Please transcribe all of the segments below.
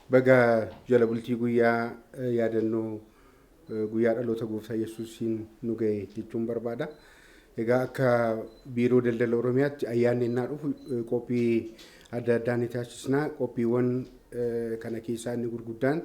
Baga jala bultii guyyaa yaadannoo guyyaa dhaloota gooftaa Yesuusiin nu ga'e jechuun barbaada. Egaa akka biiroo daldala Oromiyaatti ayyaanni innaa dhufu qophii adda addaa ni taasisna. Qophiiwwan kana keessaa inni gurguddaan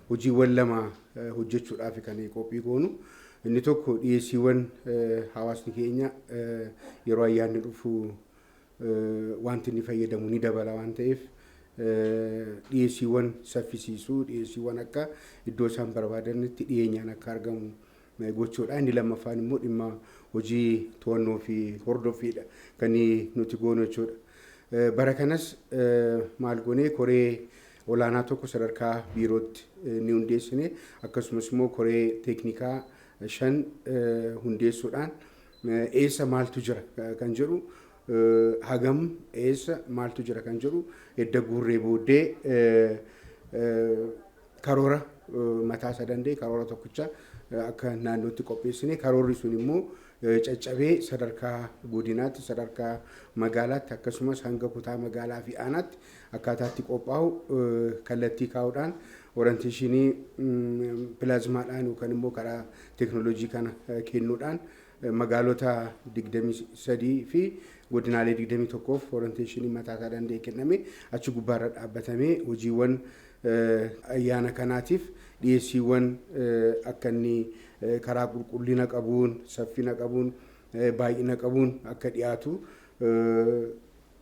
hojiiwwan lama hojjechuudhaaf kan qophii goonu. Inni tokko dhiyeessiiwwan hawaasni keenya yeroo ayyaanni dhufu wanti inni fayyadamu ni dabala waan ta'eef dhiyeessiiwwan saffisiisuu, dhiyeessiiwwan akka iddoo isaan barbaadanitti dhiyeenyaan akka argamu gochuudha. Inni lammaffaan immoo dhimma hojii to'annoo fi hordoffiidha kan nuti goonu jechuudha. Bara kanas maal goonee koree olaanaa tokko sadarkaa biirootti ni hundeessine, akkasumas immoo koree teeknikaa 5 hundeessuudhaan eessa maaltu jira kan jedhu hagam eessa maaltu jira kan jedhu edda guurree booddee karoora mataa isaa danda'e karoora tokkicha akka naannootti qopheessine. Karoorri sun immoo caccabee sadarkaa godinaatti, sadarkaa magaalaatti, akkasumas hanga kutaa magaalaa fi aanaatti akkaataatti qophaa'u kallattii kaa'uudhaan orienteeshinii pilaazmaadhaan yookaan immoo karaa teeknooloojii kana kennuudhaan magaalota 23 fi godinaalee 21f orienteeshinii mataa isaa danda'e kenname achi gubbaarra dhaabbatamee hojiiwwan ayyaana kanaatiif dhiyeessiiwwan akka inni karaa qulqullina qabuun, saffina qabuun, baay'ina qabuun akka dhiyaatu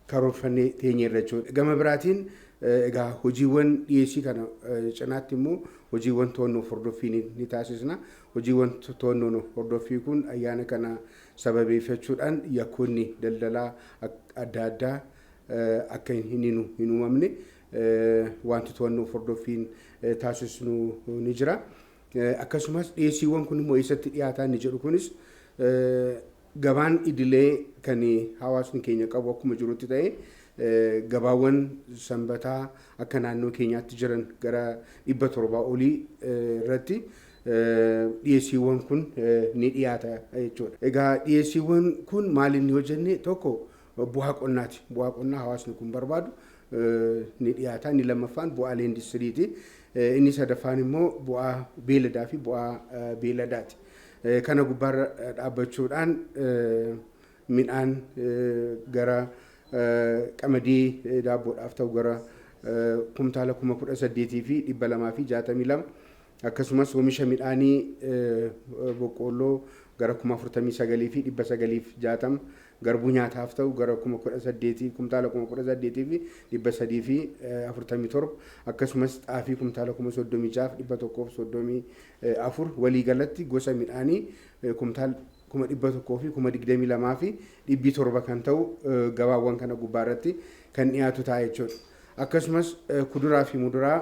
karoorfannee teenyeerra jechuudha. Gama biraatiin egaa hojiiwwan dhiyeessii kana cinaatti immoo hojiiwwan to'annoo hordoffii ni taasisna. Hojiiwwan to'annoo hordoffii kun ayyaana kana sababeeffachuudhaan yakkoonni daldalaa adda addaa akka hin uumamne wanti to'annoo hordoffiin taasisnu ni jira. Akkasumas dhiyeessiiwwan kun immoo eessatti dhiyaataa ni jedhu kunis gabaan idilee kan hawaasni keenya qabu akkuma jirutti ta'e gabaawwan sanbataa akka naannoo keenyaatti jiran gara 700 olii irratti dhiyeessiiwwan kun ni dhiyaata jechuudha. Egaa dhiyeessiiwwan kun maal inni hojjenne tokko bu'aa qonnaati. Bu'aa qonnaa hawaasni kun barbaadu ni dhiyaata. Inni lammaffaan bu'aalee industiriiti. Inni sadaffaan immoo bu'aa beeladaa fi bu'aa beeladaati. Kana gubbaarra dhaabbachuudhaan midhaan gara qamadii daabboodhaaf ta'u gara kumtaala 18,000 fi 262 akkasumas oomisha midhaanii boqqoolloo gara 49,000 fi 960 garbuu nyaataaf ta'u gara 18,000 kumtaala 18,000 fi 347 akkasumas xaafii kumtaala 36,000 fi 134 walii galatti gosa midhaanii kumtaala 100,000 fi 22,000 fi 700 kan ta'u gabaawwan kana gubbaarratti kan dhiyaatu ta'a jechuudha. Akkasumas kuduraa fi muduraa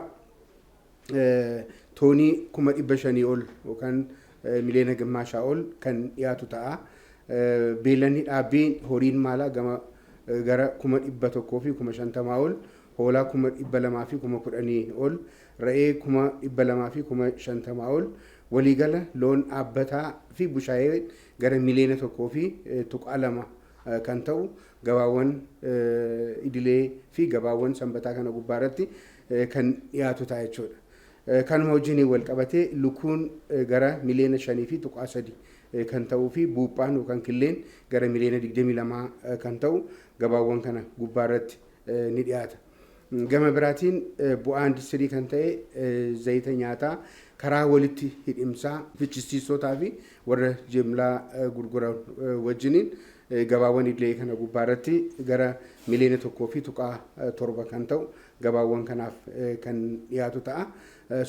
toonii 500,000 ol yookaan miliyoona gimmaashaa ol kan dhiyaatu ta'a. Beelanni dhaabbii horiin maalaa gara 100,000 fi 50,000 ol, hoolaa 200,000 fi 10,000 ol, re'ee 200,000 fi 50,000 ol, waliigala loon dhaabbataa fi bushaayee gara miliyoona 1 fi 2 kan ta'u gabaawwan idilee fi gabaawwan sanbataa kana gubbaarratti kan dhiyaatu ta'a jechuudha. Kanuma wajjin wal qabatee lukkuun gara miliyoona 5 fi 3 kan ta'uu fi buuphaan yookaan killeen gara miliyoona 22 kan ta'u gabaawwan kana gubbaarratti ni dhiyaata. Gama biraatiin bu'aa industirii kan ta'e zayita nyaataa karaa walitti hidhimsaa fichisiisotaa fi warra jimlaa gurguran wajjiniin gabaawwan idilee kana gubbaarratti gara miliyoona 1 fi 7 kan ta'u gabaawwan kanaaf kan dhiyaatu ta'a.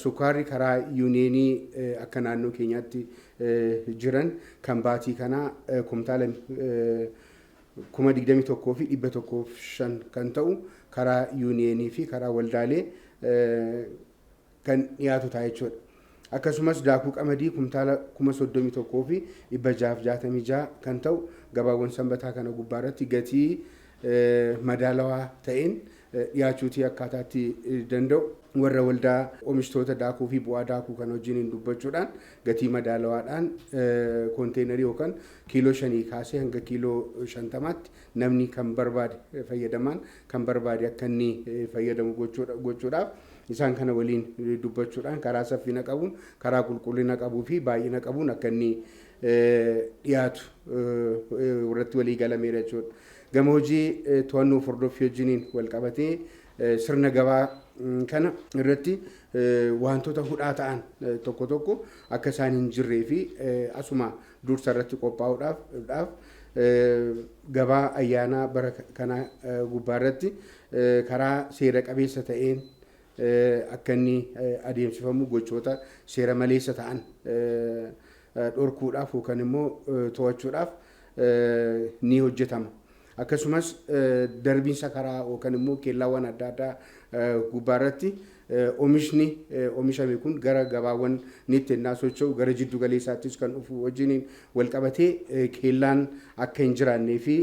Sukkaarri karaa yuuneenii akka naannoo keenyaatti jiran kan baatii kanaa kumtaala 21,000 fi 105 kan ta'u karaa yuuneenii fi karaa waldaalee kan dhiyaatu ta'a jechuudha. Akkasumas daakuu qamadii kumtaala 31,000 fi 666 kan ta'u gabaawwan sanbataa kana gubbaarratti gatii madaalawaa ta'een dhiyaachuutii akkaataatti danda'u warra waldaa oomishtoota daakuu fi bu'aa daakuu kan wajjin dubbachuudhaan gatii madaalawaadhaan konteenarii yookaan kiiloo 5 kaasee hanga kiiloo 50tti namni kan barbaade fayyadamaan kan barbaade akka inni fayyadamu gochuudhaaf isaan kana waliin dubbachuudhaan karaa saffina qabuun karaa qulqullina qabuu fi baay'ina qabuun akka inni dhiyaatu irratti walii galameera jechuudha. Gama hojii to'annoo hordoffii wajjiniin wal qabatee sirna gabaa kana irratti wantoota hudhaa ta'an tokko tokko akka isaan hin jirree fi asuma dursa irratti qophaa'uudhaaf gabaa ayyaanaa bara kana gubbaa irratti karaa seera qabeessa ta'een akka inni adeemsifamu gochoota seera maleessa ta'an dhorkuudhaaf yookaan immoo to'achuudhaaf ni hojjetama. Akkasumas darbiinsa karaa yookaan immoo keellaawwan adda addaa gubbaa irratti oomishni oomishame kun gara gabaawwan nitti ennaa socho'u gara jiddu galeessaattis kan dhufu wajjiniin wal qabatee keellaan akka hin jiraannee fi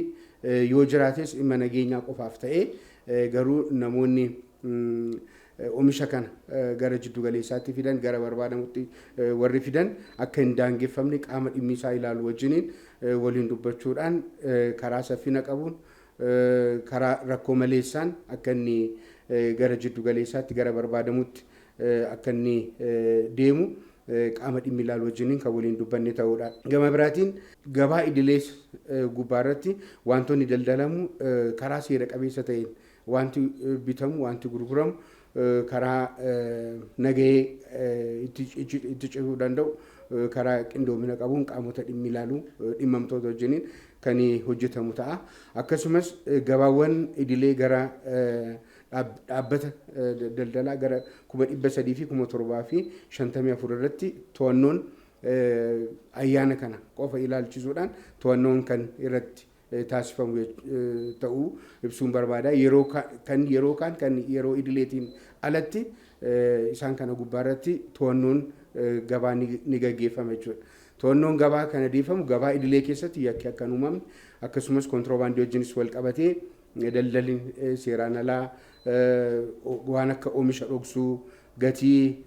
yoo jiraates dhimma nageenyaa qofaaf ta'ee garuu namoonni oomisha kana gara jiddu galeessaatti fidan gara barbaadamutti warri fidan akka hin daangeffamne qaama dhimmisaa ilaalu wajjiniin waliin dubbachuudhaan karaa saffina qabuun karaa rakkoo maleessaan akka inni gara jiddu galeessaatti gara barbaadamutti akka inni deemu qaama dhimmi ilaalu wajjiniin kan waliin dubbanne ta'uudha. Gama biraatiin gabaa idilees gubbaa irratti wantoonni daldalamu karaa seera qabeessa ta'een wanti bitamu wanti gurguramu karaa nagahee itti cehuu danda'u karaa qindoomina qabuun qaamota dhimmi ilaalu dhimmamtoota wajjiniin kan hojjetamu ta'a. Akkasumas gabaawwan idilee gara dhaabbata daldalaa gara 300 fi 754 irratti to'annoon ayyaana kana qofa ilaalchisuudhaan to'annoon kan irratti taasifamu ta'uu ibsuun barbaada. Yeroo idileetiin alatti isaan kana gubbaa irratti to'annoon gabaa ni gaggeeffama jechuudha. To'annoon gabaa kana deefamu gabaa idilee keessatti yakki akka hin uumamne akkasumas kontiroobaandii wajjinis wal qabatee daldalli seeraan alaa waan akka oomisha dhoksuu gatii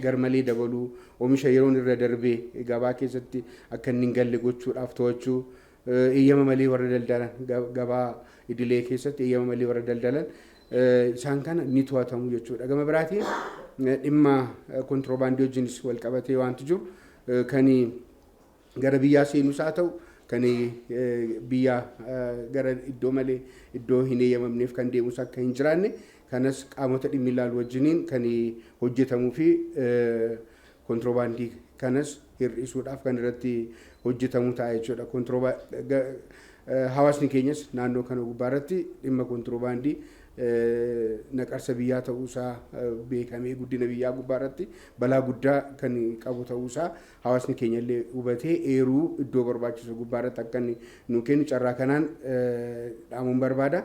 garmalee dabaluu oomisha yeroon irra darbee gabaa keessatti akka hin galle gochuudhaaf to'achuu eeyyama malee warra daldalan gabaa idilee keessatti eeyyama malee warra daldalan isaan kana ni to'atamu jechuudha. Gama biraatiin dhimma kontiroobaandii wajjinis wal qabatee wanti jiru kan gara biyyaa seenus haa ta'u kan biyya gara iddoo malee iddoo hin eeyyamamneef kan deemus akka hin jiraanne kanas qaamota dhimmi ilaalu wajjiniin kan hojjetamuu fi kontiroobaandii kanas hir'isuudhaaf kan irratti hojjetamu ta'a jechuudha. Hawaasni keenyas naannoo kana gubbaa irratti dhimma kontiroobaandii naqarsa biyyaa ta'uusaa beekamee guddina biyyaa gubbaa irratti balaa guddaa kan qabu ta'uusaa hawaasni keenya illee hubatee eeruu iddoo barbaachisu gubbaa irratti akka nu kennu carraa kanaan dhaamuun barbaada.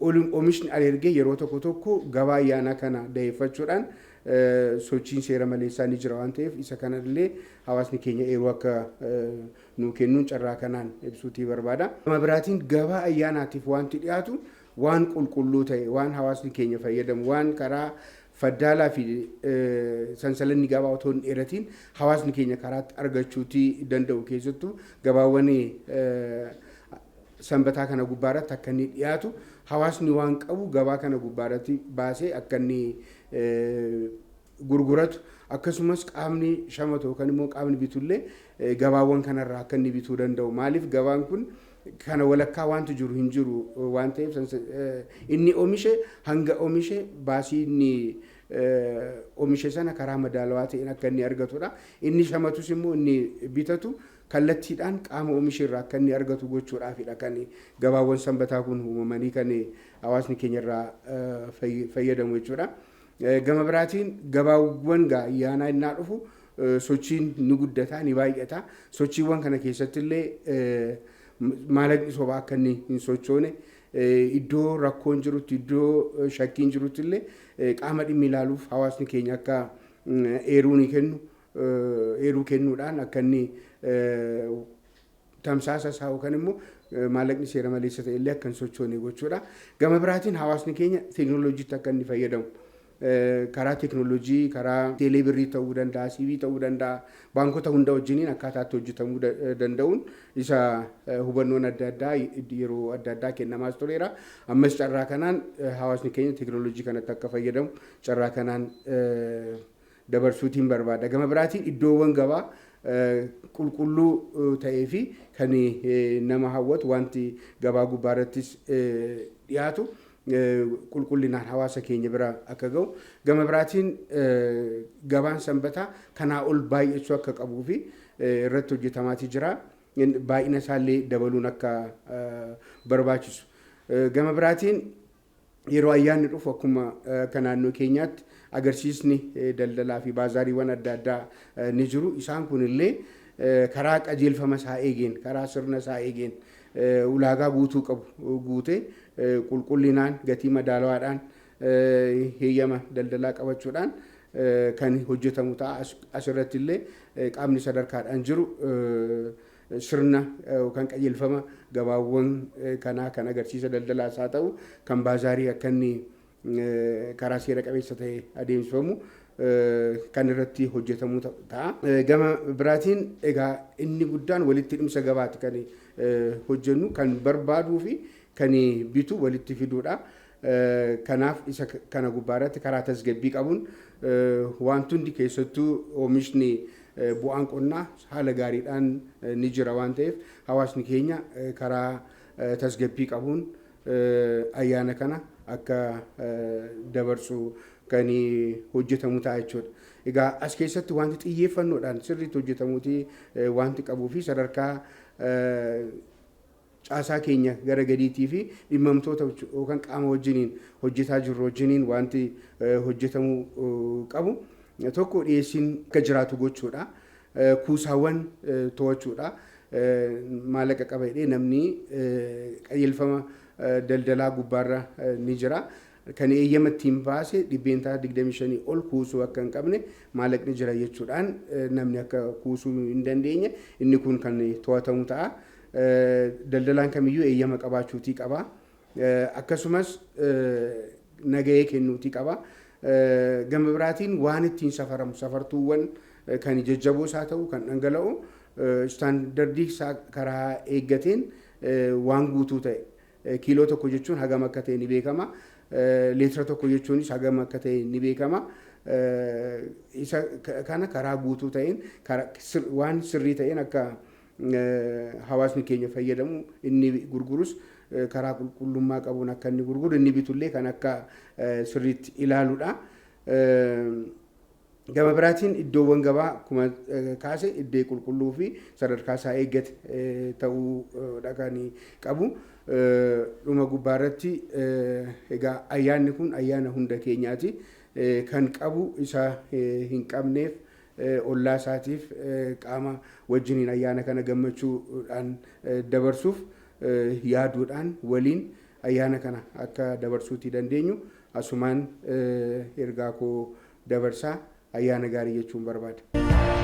Oomishni alergee yeroo tokko tokko gabaa ayyaanaa kana da'eeffachuudhaan sochiin seera maleessaa ni jira waan ta'eef isa kanallee hawaasni keenya eeruu akka nu kennuun carraa kanaan ibsuutii barbaada. Gama biraatiin gabaa ayyaanaatiif wanti dhiyaatu waan qulqulluu ta'e waan hawaasni keenya fayyadamu waan karaa faddaalaa fi sansalanni gabaa otoo hin dheeratiin hawaasni keenya karaatti argachuutii danda'u keessattuu gabaawwan sanbataa kana gubbaa irratti akka inni dhiyaatu hawaasni waan qabu gabaa kana gubbaa irratti baasee akka inni gurguratu akkasumas qaamni shamatu yookaan immoo qaamni bitullee gabaawwan kanarraa akka inni bituu danda'u. Maaliif gabaan kun kana walakkaa wanti jiru hin jiru waan ta'eef inni oomishe hanga oomishe baasii inni oomishe sana karaa madaalawaa ta'een akka inni argatudha. Inni shamatus immoo inni bitatu kallattiidhaan qaama oomishe irraa akka inni argatu gochuudhaafidha kan gabaawwan sanbataa kun uumamanii kan hawaasni keenya irraa fayyadamu jechuudha. Gama biraatiin gabaawwan ayyaanaa innaa dhufu sochiin ni guddata ni baay'ata. Sochiiwwan kana keessatti illee maallaqni sobaa akka inni hin sochoone iddoo rakkoon jirutti iddoo shakkiin jirutti illee qaama dhimmi ilaaluuf hawaasni keenya akka eeruu kennuudhaan akka inni tamsaasa isaa yookaan immoo maallaqni seera maleessa ta'e illee akka hin sochoone gochuudha. Gama biraatiin hawaasni keenya teekinooloojiitti akka inni fayyadamu karaa teekinooloojii, karaa teelee birrii ta'uu danda'a, siibii ta'uu danda'a, baankota hunda wajjiniin akkaataatti hojjetamuu danda'uun isa hubannoon adda addaa yeroo adda addaa kennamaas tureera. Ammas carraa kanaan hawaasni keenya teekinooloojii kanatti akka fayyadamu carraa kanaan dabarsuutiin barbaada. Gama biraatiin iddoowwan gabaa qulqulluu ta'ee fi kan nama hawwatu wanti gabaa gubbaarrattis dhiyaatu qulqullinaan hawaasa keenya bira akka ga'u. Gama biraatiin gabaan sanbataa kanaa ol baay'achuu akka qabuu fi irratti hojjetamaatii jira. Baay'ina isaallee dabaluun akka barbaachisu. Gama biraatiin yeroo ayyaanni dhufu akkuma kan naannoo keenyaatti agarsiisni daldalaa fi baazaariiwwan adda addaa ni jiru. Isaan kunillee karaa qajeelfama isaa eegeen, karaa sirna isaa eegeen ulaagaa guutuu qabu guutee qulqullinaan gatii madaalawaadhaan heeyyama daldalaa qabachuudhaan kan hojjetamu ta'a. Asirratti illee qaamni sadarkaadhaan jiru sirna kan qajeelfama gabaawwan kanaa kan agarsiisa daldalaas haa ta'u kan baazaarii akka inni karaa seera qabeessa ta'e adeemsifamu kan irratti hojjetamu ta'a. Gama biraatiin egaa inni guddaan walitti hidhamsa gabaati kan hojjennu, kan barbaaduu fi kan bitu walitti fiduudha. Kanaaf isa kana gubbaarratti karaa tasgabbii qabuun wanti hundi keessattuu oomishni bu'aan qonnaa haala gaariidhaan ni jira waan ta'eef hawaasni keenya karaa tasgabbii qabuun ayyaana kana akka dabarsu kan hojjetamu ta'a jechuudha. Egaa as keessatti wanti xiyyeeffannoodhaan sirriitti hojjetamuuti wanti qabuu fi sadarkaa caasaa keenya gara gadiitii fi dhimmamtoota yookaan qaama wajjiniin hojjetaa jirru wajjiniin wanti hojjetamuu qabu. Tokko dhiyeessiin akka jiraatu gochuudha. Kuusaawwan to'achuudha. Maallaqa qaba jedhee namni qajeelfama daldalaa gubbaarra ni jira. Kan eeyyama ittiin baase dhibbeentaa 25 ol kuusuu akka hin qabne maallaqni jira jechuudhaan namni akka kuusuu hin dandeenye inni kun kan to'atamu ta'a. Daldalaan kamiyyuu eeyyama qabaachuutii qaba. Akkasumas nagahee kennuutii qaba. Gama biraatiin waan ittiin safaramu safartuuwwan kan jajjaboos haa ta'u kan dhangala'u istaandardii isaa karaa eeggateen waan guutuu ta'e kiiloo tokko jechuun hagam akka ta'e ni beekama. Leetira tokko jechuunis hagam akka ta'e ni beekama. Isa kana karaa guutuu ta'een waan sirrii ta'een akka hawaasni keenya fayyadamu inni gurgurus karaa qulqullummaa qabuun akka inni gurguru inni bitullee kan akka sirriitti ilaaluudha. Gama biraatiin iddoowwan gabaa akkuma kaase iddoo qulqulluu fi sadarkaa isaa eeggate ta'uudha kan qabu. Dhuma gubbaarratti egaa ayyaanni kun ayyaana hunda keenyaati. Kan qabu isa hin qabneef ollaa isaatiif qaama wajjiniin ayyaana kana gammachuudhaan dabarsuuf yaaduudhaan waliin ayyaana kana akka dabarsuutii dandeenyu asumaan ergaa koo dabarsaa ayyaana gaarii jechuun barbaada.